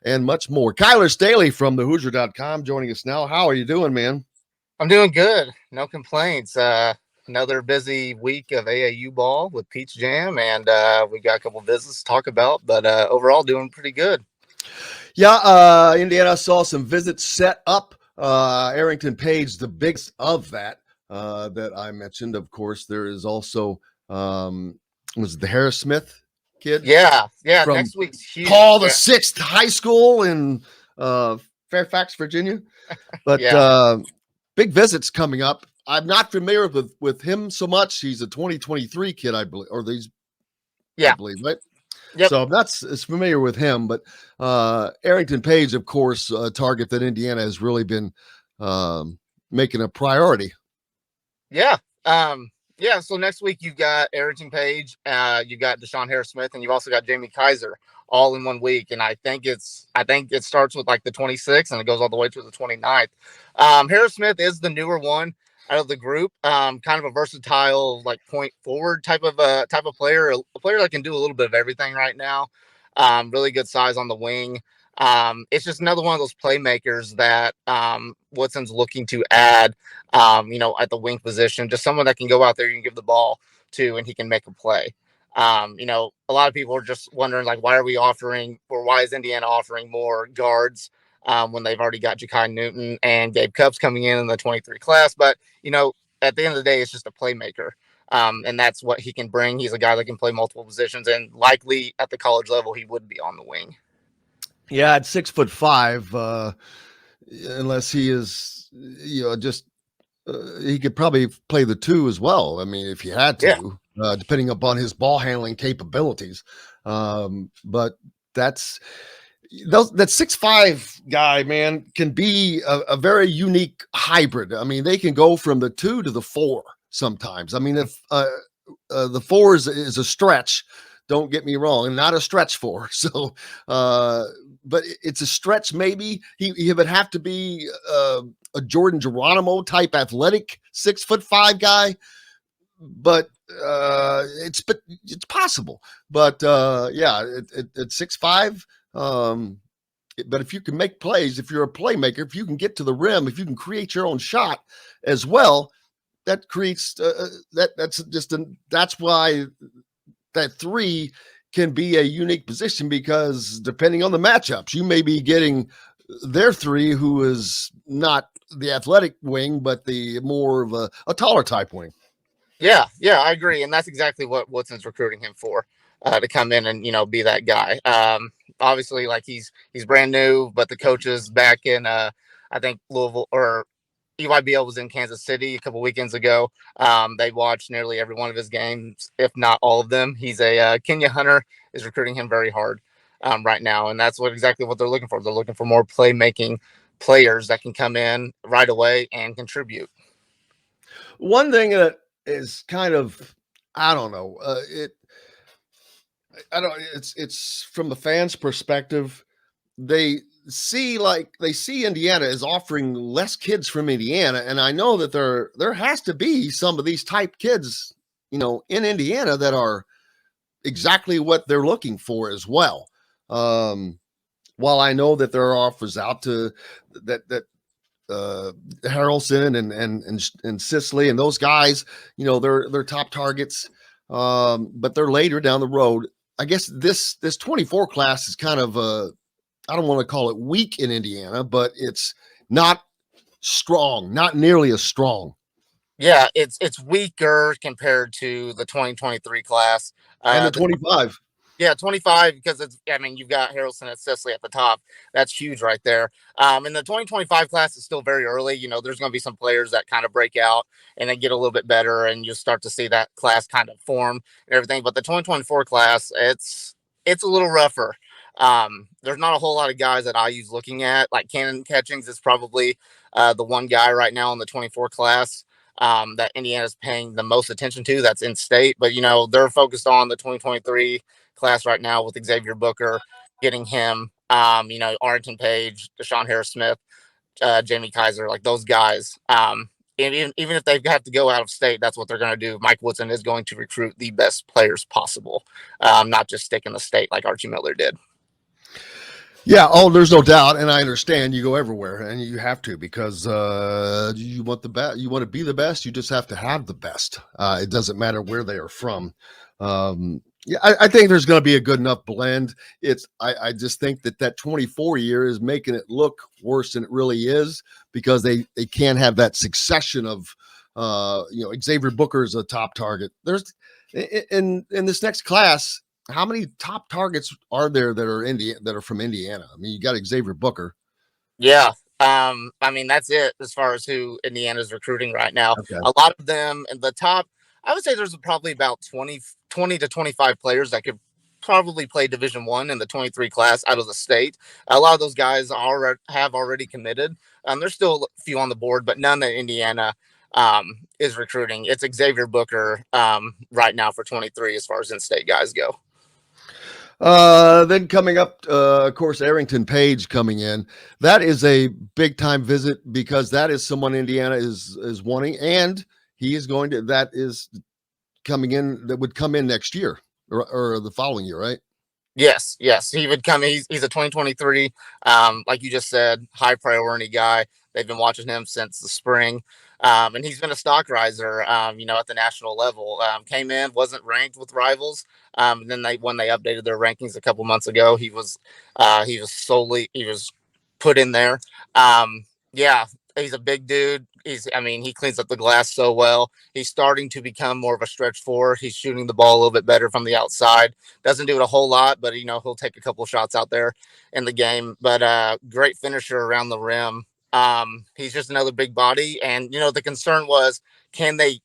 and much more. Kyler Staley from thehoosier.com joining us now. How are you doing, man? I'm doing good. No complaints. Another busy week of AAU ball with Peach Jam, and we got a couple visits to talk about, but overall doing pretty good. Yeah, Indiana saw some visits set up. Arrington Page, the biggest of that I mentioned. Of course, there is also was it the Harris Smith kid Yeah. from Next week's huge. Paul the Sixth High School in Fairfax, Virginia. But Yeah. big visits coming up. I'm not familiar with him so much. He's a 2023 kid, I believe, or these, I Yeah. believe, right? Yep. So I'm not as familiar with him, but Arrington Page, of course, a target that Indiana has really been making a priority. Yeah. Yeah. So next week you've got Arrington Page, you got Deshaun Harris Smith, and you've also got Jamie Kaiser all in 1 week. And I think it starts with like the 26th and it goes all the way to the 29th. Harris Smith is the newer one out of the group. Kind of a versatile, like point forward type of player, a player that can do a little bit of everything right now. Really good size on the wing. It's just another one of those playmakers that Woodson's looking to add, at the wing position, just someone that can go out there, you can give the ball to, and he can make a play. A lot of people are just wondering, like, why is Indiana offering more guards when they've already got Ja'Kai Newton and Gabe Cupps coming in the 23 class? But, at the end of the day, it's just a playmaker. And that's what he can bring. He's a guy that can play multiple positions, and likely at the college level, he would be on the wing. Yeah, at 6'5", unless he is, just he could probably play the two as well. I mean, if he had to, depending upon his ball handling capabilities. But that 6'5" guy, man, can be a very unique hybrid. I mean, they can go from the 2 to the 4 sometimes. I mean, if the 4 is a stretch, don't get me wrong, and not a stretch 4. So, but it's a stretch. Maybe he would have to be a Jordan Geronimo type athletic 6'5" guy, but it's possible. But yeah, at 6'5", but if you can make plays, if you're a playmaker, if you can get to the rim, if you can create your own shot as well, that creates that's why that 3 can be a unique position, because depending on the matchups, you may be getting their 3 who is not the athletic wing, but the more of a taller type wing. Yeah, I agree. And that's exactly what Woodson's recruiting him for, to come in and, be that guy. Obviously, like he's brand new, but the coaches back in, I think Louisville or EYBL was in Kansas City a couple weekends ago. They watched nearly every one of his games, if not all of them. He's Kenya Hunter is recruiting him very hard right now. And that's exactly what they're looking for. They're looking for more playmaking players that can come in right away and contribute. One thing that is kind of, I don't know, it's from the fans' perspective. They see Indiana is offering less kids from Indiana, and I know that there has to be some of these type kids, in Indiana that are exactly what they're looking for as well. While I know that there are offers out to that Harrelson and Sisley and those guys, they're top targets, but they're later down the road. I guess this 24 class is kind of I don't want to call it weak in Indiana, but it's not strong, not nearly as strong. Yeah, it's weaker compared to the 2023 class. And the 25. 25, because you've got Harrelson and Sisley at the top. That's huge right there. And the 2025 class is still very early. There's going to be some players that kind of break out and then get a little bit better, and you start to see that class kind of form and everything. But the 2024 class, it's a little rougher. There's not a whole lot of guys that IU's looking at. Like Cannon Catchings is probably the one guy right now in the 24 class that Indiana's paying the most attention to. That's in state, but they're focused on the 2023 class right now with Xavier Booker, getting him, Arrington Page, Deshaun Harris Smith, Jamie Kaiser, like those guys. And even if they have to go out of state, that's what they're going to do. Mike Woodson is going to recruit the best players possible, not just stick in the state like Archie Miller did. Yeah. Oh, there's no doubt, and I understand. You go everywhere, and you have to because you want the best. You want to be the best. You just have to have the best. It doesn't matter where they are from. Yeah, I think there's going to be a good enough blend. I just think that 24 year is making it look worse than it really is because they can't have that succession of Xavier Booker is a top target. There's in this next class, how many top targets are there that are from Indiana? I mean, you got Xavier Booker. Yeah. I mean, that's it as far as who Indiana's recruiting right now. Okay. A lot of them in the top, I would say there's probably about 20 to 25 players that could probably play Division 1 in the 23 class out of the state. A lot of those guys have already committed. There's still a few on the board, but none that Indiana is recruiting. It's Xavier Booker right now for 23 as far as in-state guys go. Then coming up, of course, Arrington Page coming in. That is a big time visit because that is someone Indiana is wanting, and he is going to. That is coming in. That would come in next year or the following year, right? Yes, yes, he would come. He's a 2023, like you just said, high priority guy. They've been watching him since the spring, and he's been a stock riser. At the national level, came in, wasn't ranked with rivals. And then when they updated their rankings a couple months ago, he was put in there. Yeah, he's a big dude. He cleans up the glass so well. He's starting to become more of a stretch four. He's shooting the ball a little bit better from the outside. Doesn't do it a whole lot, but he'll take a couple shots out there in the game. But great finisher around the rim. He's just another big body, and the concern was can they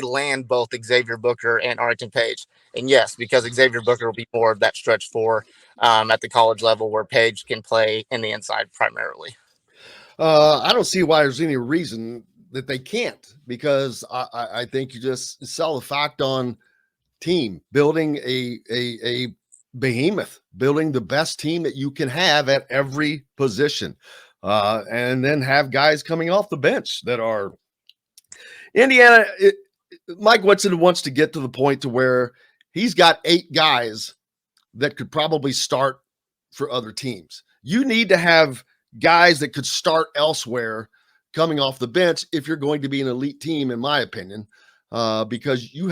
land both Xavier Booker and Arlington Page? And yes, because Xavier Booker will be more of that stretch four at the college level, where Page can play in the inside primarily. I don't see why there's any reason that they can't because I think you just sell the fact on team building a behemoth, building the best team that you can have at every position, and then have guys coming off the bench that are Indiana. Mike Woodson wants to get to the point to where he's got 8 guys that could probably start for other teams. You need to have guys that could start elsewhere coming off the bench if you're going to be an elite team, in my opinion, because you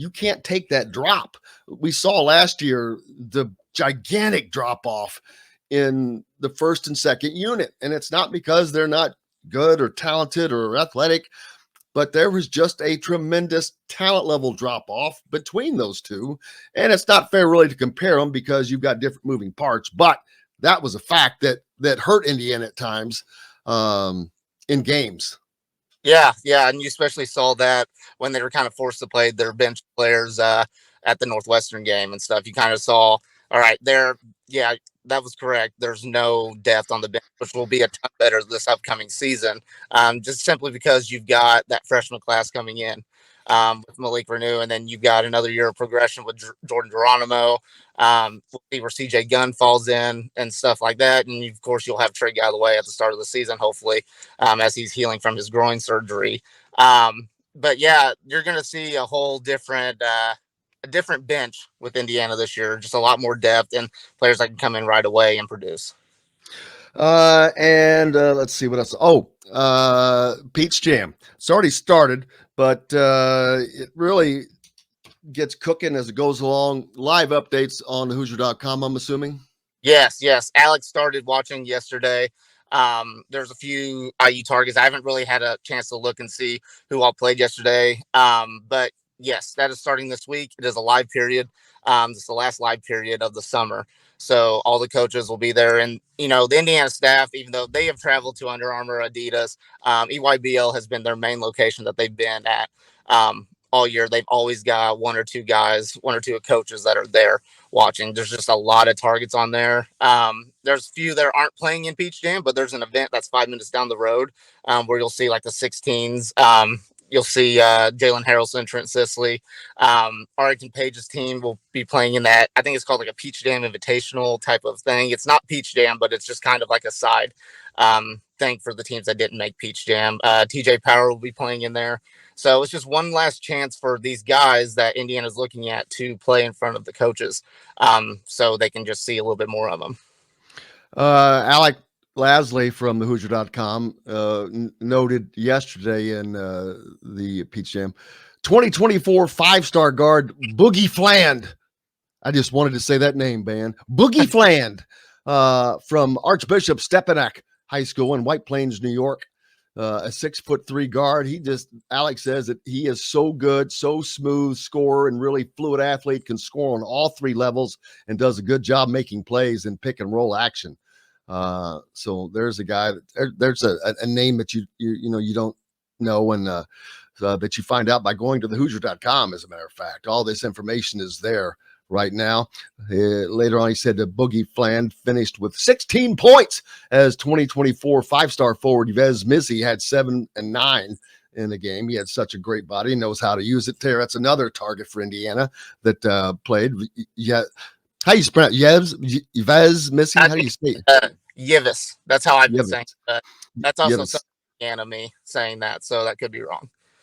can't take that drop. We saw last year the gigantic drop off in the first and second unit, and it's not because they're not good or talented or athletic, but there was just a tremendous talent level drop off between those two. And it's not fair really to compare them because you've got different moving parts, but that was a fact that hurt Indiana at times in games. Yeah, yeah, and you especially saw that when they were kind of forced to play their bench players at the Northwestern game and stuff. You kind of saw, all right, there, yeah, that was correct. There's no depth on the bench, which will be a ton better this upcoming season, just simply because you've got that freshman class coming in with Malik Renew, and then you've got another year of progression with Jordan Geronimo. We'll see where CJ Gunn falls in and stuff like that, and of course you'll have Trey Galloway at the start of the season, hopefully as he's healing from his groin surgery. But yeah, you're going to see a different bench with Indiana this year. Just a lot more depth and players that can come in right away and produce. And let's see what else. Oh, Peach Jam. It's already started, but it really gets cooking as it goes along. Live updates on the Hoosier.com, I'm assuming. Yes, yes. Alex started watching yesterday. There's a few IU targets. I haven't really had a chance to look and see who all played yesterday. But yes, that is starting this week. It is a live period. It's the last live period of the summer. So all the coaches will be there. And, the Indiana staff, even though they have traveled to Under Armour, Adidas, EYBL has been their main location that they've been at all year. They've always got one or two coaches that are there watching. There's just a lot of targets on there. There's a few that aren't playing in Peach Jam, but there's an event that's 5 minutes down the road where you'll see like the 16s. You'll see Jalen Harrelson, Trent Sisley. Arlington Page's team will be playing in that. I think it's called like a Peach Jam Invitational type of thing. It's not Peach Jam, but it's just kind of like a side thing for the teams that didn't make Peach Jam. TJ Power will be playing in there. So it's just one last chance for these guys that Indiana's looking at to play in front of the coaches so they can just see a little bit more of them. Alec Lasley from the Hoosier.com noted yesterday in the Peach Jam 2024 5-star guard Boogie Fland. I just wanted to say that name, man. Boogie Fland from Archbishop Stepinac High School in White Plains, New York. A 6'3" guard. Alex says that he is so good, so smooth scorer, and really fluid athlete, can score on all 3 levels and does a good job making plays in pick and roll action. So there's a guy there's a name that you don't know, and that you find out by going to thehoosier.com. As a matter of fact, all this information is there right now. Later on, he said that Boogie Fland finished with 16 points as 2024 5-star forward. Yves Mizzi had 7 and 9 in the game. He had such a great body, knows how to use it. That's another target for Indiana that played. Yeah. How you pronounce Yves Mizzi? How do you say it? Yves. That's how I've been saying. That's also Yves. Indiana me saying that, so that could be wrong.